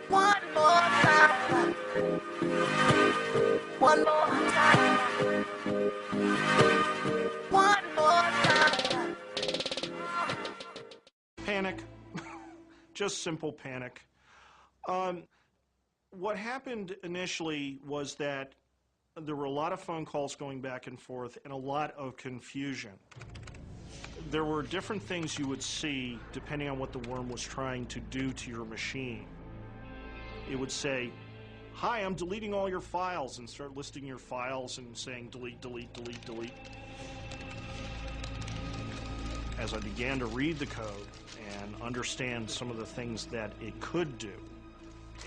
One more time. One more time. One more time. Panic. Just simple panic. What happened initially was that there were a lot of phone calls going back and forth and a lot of confusion. There were different things you would see depending on what the worm was trying to do to your machine. It would say, "Hi, I'm deleting all your files," and start listing your files and saying delete, delete, delete, delete. As I began to read the code and understand some of the things that it could do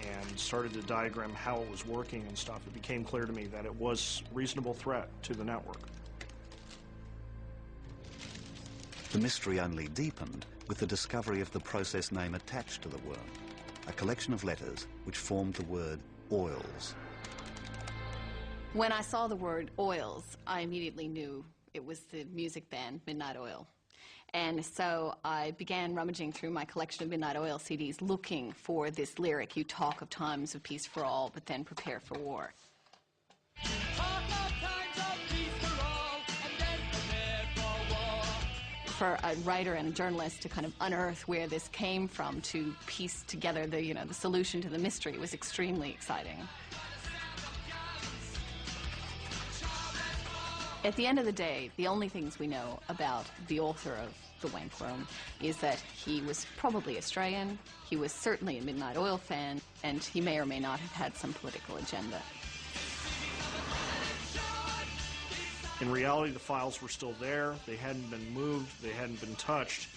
and started to diagram how it was working and stuff, it became clear to me that it was a reasonable threat to the network. The mystery only deepened with the discovery of the process name attached to the worm, a collection of letters which formed the word oils. When I saw the word oils, I immediately knew it was the music band Midnight Oil. And so I began rummaging through my collection of Midnight Oil CDs looking for this lyric, "You talk of times of peace for all, but then prepare for war." For a writer and a journalist to kind of unearth where this came from, to piece together the solution to the mystery, was extremely exciting. At the end of the day, the only things we know about the author of The Wankworm is that he was probably Australian, he was certainly a Midnight Oil fan, and he may or may not have had some political agenda. In reality, the files were still there, they hadn't been moved, they hadn't been touched,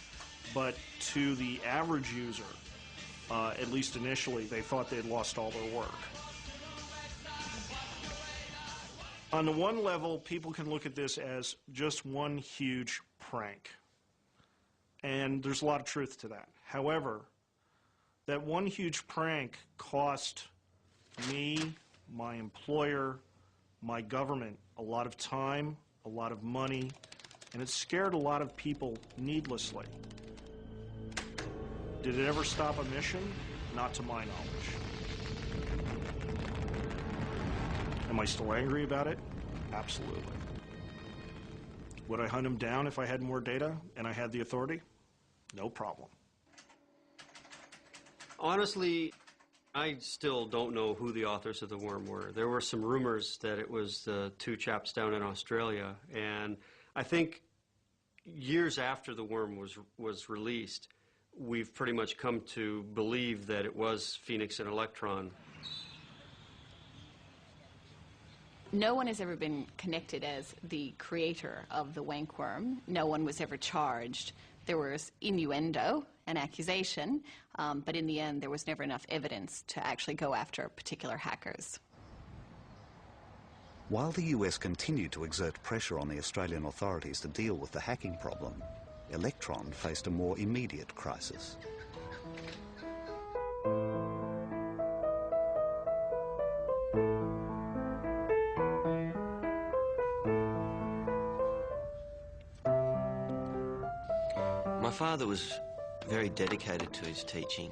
but to the average user, at least initially, they thought they'd lost all their work. On the one level, people can look at this as just one huge prank. And there's a lot of truth to that. However, that one huge prank cost me, my employer, my government a lot of time, a lot of money, and it scared a lot of people needlessly. Did it ever stop a mission? Not to my knowledge. Am I still angry about it? Absolutely. Would I hunt him down if I had more data and I had the authority? No problem. Honestly, I still don't know who the authors of The Worm were. There were some rumors that it was the two chaps down in Australia, and I think years after The Worm was released, we've pretty much come to believe that it was Phoenix and Electron. No one has ever been connected as the creator of the Wankworm. No one was ever charged. There was innuendo, an accusation, but in the end there was never enough evidence to actually go after particular hackers. While the US continued to exert pressure on the Australian authorities to deal with the hacking problem, Electron faced a more immediate crisis. My father was very dedicated to his teaching.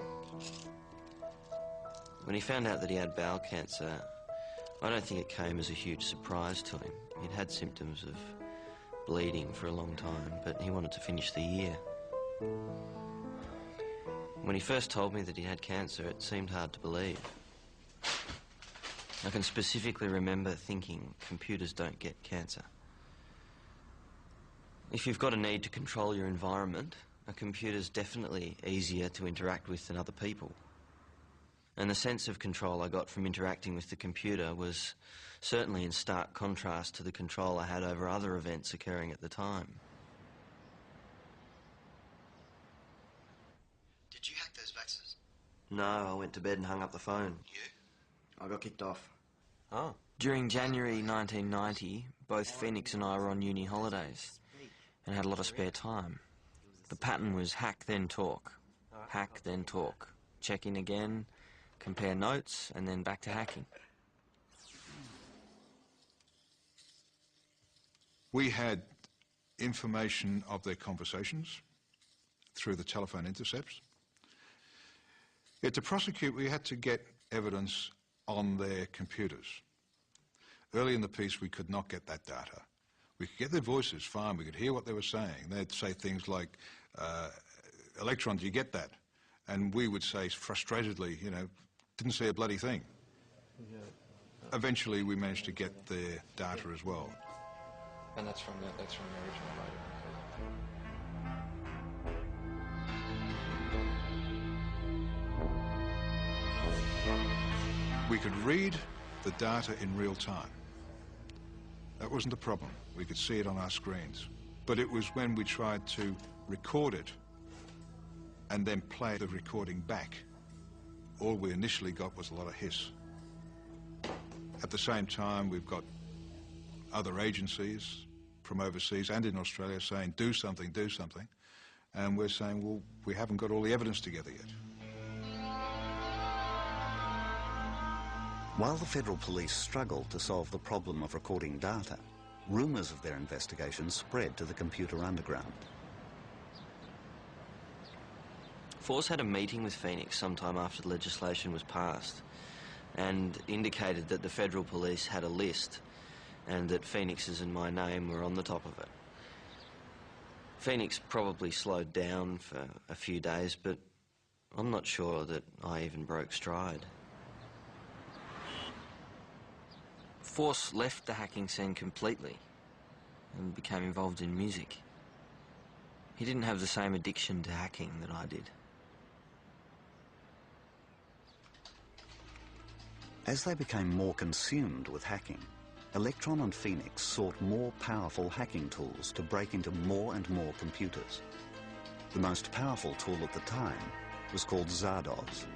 When he found out that he had bowel cancer, I don't think it came as a huge surprise to him. He'd had symptoms of bleeding for a long time, but he wanted to finish the year. When he first told me that he had cancer, it seemed hard to believe. I can specifically remember thinking, computers don't get cancer. If you've got a need to control your environment, a computer's definitely easier to interact with than other people. And the sense of control I got from interacting with the computer was certainly in stark contrast to the control I had over other events occurring at the time. Did you hack those faxes? No, I went to bed and hung up the phone. You? I got kicked off. Oh. During January 1990, both Phoenix and I were on uni holidays and had a lot of spare time. The pattern was hack, then talk. Hack, then talk. Check in again, compare notes, and then back to hacking. We had information of their conversations through the telephone intercepts. Yeah, to prosecute, we had to get evidence on their computers. Early in the piece, we could not get that data. We could get their voices, fine, we could hear what they were saying. They'd say things like, Electron, do you get that? And we would say frustratedly, you know, didn't say a bloody thing. Eventually, we managed to get their data as well. And that's from the original radio. We could read the data in real time. That wasn't a problem. We could see it on our screens. But it was when we tried to record it and then play the recording back, all we initially got was a lot of hiss. At the same time, we've got other agencies from overseas and in Australia saying, do something, do something. And we're saying, well, we haven't got all the evidence together yet. While the federal police struggled to solve the problem of recording data, rumours of their investigation spread to the computer underground. Force had a meeting with Phoenix sometime after the legislation was passed and indicated that the federal police had a list and that Phoenix's and my name were on the top of it. Phoenix probably slowed down for a few days, but I'm not sure that I even broke stride. Force left the hacking scene completely and became involved in music. He didn't have the same addiction to hacking that I did. As they became more consumed with hacking, Electron and Phoenix sought more powerful hacking tools to break into more and more computers. The most powerful tool at the time was called Zardoz.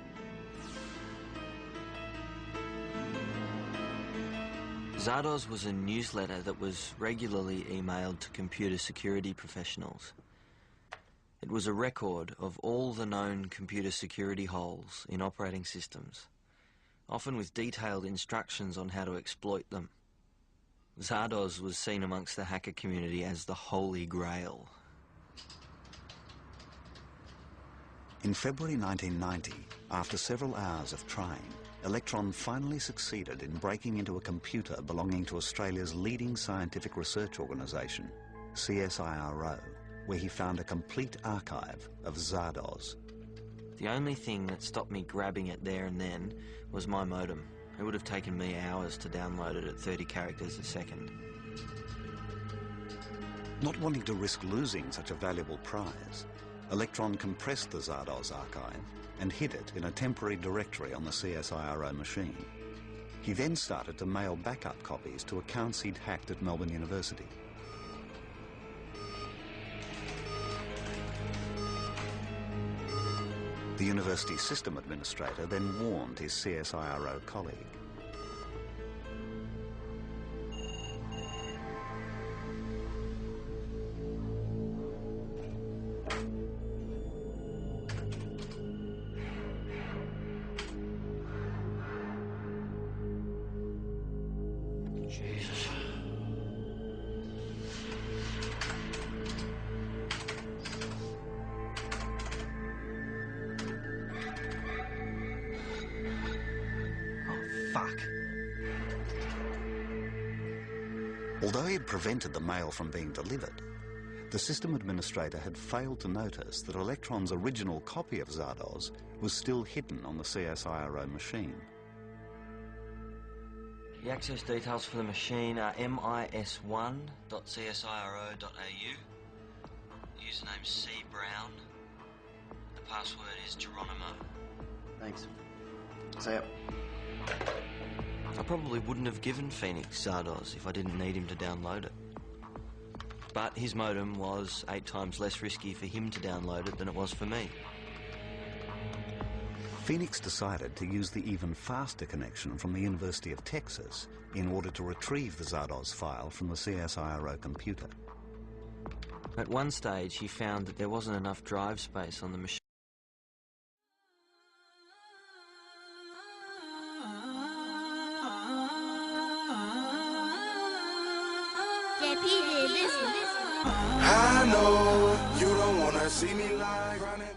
Zardoz was a newsletter that was regularly emailed to computer security professionals. It was a record of all the known computer security holes in operating systems, often with detailed instructions on how to exploit them. Zardoz was seen amongst the hacker community as the Holy Grail. In February 1990, after several hours of trying, Electron finally succeeded in breaking into a computer belonging to Australia's leading scientific research organisation, CSIRO, where he found a complete archive of Zardoz. The only thing that stopped me grabbing it there and then was my modem. It would have taken me hours to download it at 30 characters a second. Not wanting to risk losing such a valuable prize, Electron compressed the Zardoz archive and hid it in a temporary directory on the CSIRO machine. He then started to mail backup copies to accounts he'd hacked at Melbourne University. The university system administrator then warned his CSIRO colleague. Jesus. Fuck. Although he had prevented the mail from being delivered, the system administrator had failed to notice that Electron's original copy of Zardoz was still hidden on the CSIRO machine. The access details for the machine are mis1.csiro.au. Username C. Brown. The password is Geronimo. Thanks. See ya. I probably wouldn't have given Phoenix Zardoz if I didn't need him to download it. But his modem was 8 times less risky for him to download it than it was for me. Phoenix decided to use the even faster connection from the University of Texas in order to retrieve the Zardoz file from the CSIRO computer. At one stage, he found that there wasn't enough drive space on the machine. JP did this one. I know you don't wanna see me lie running.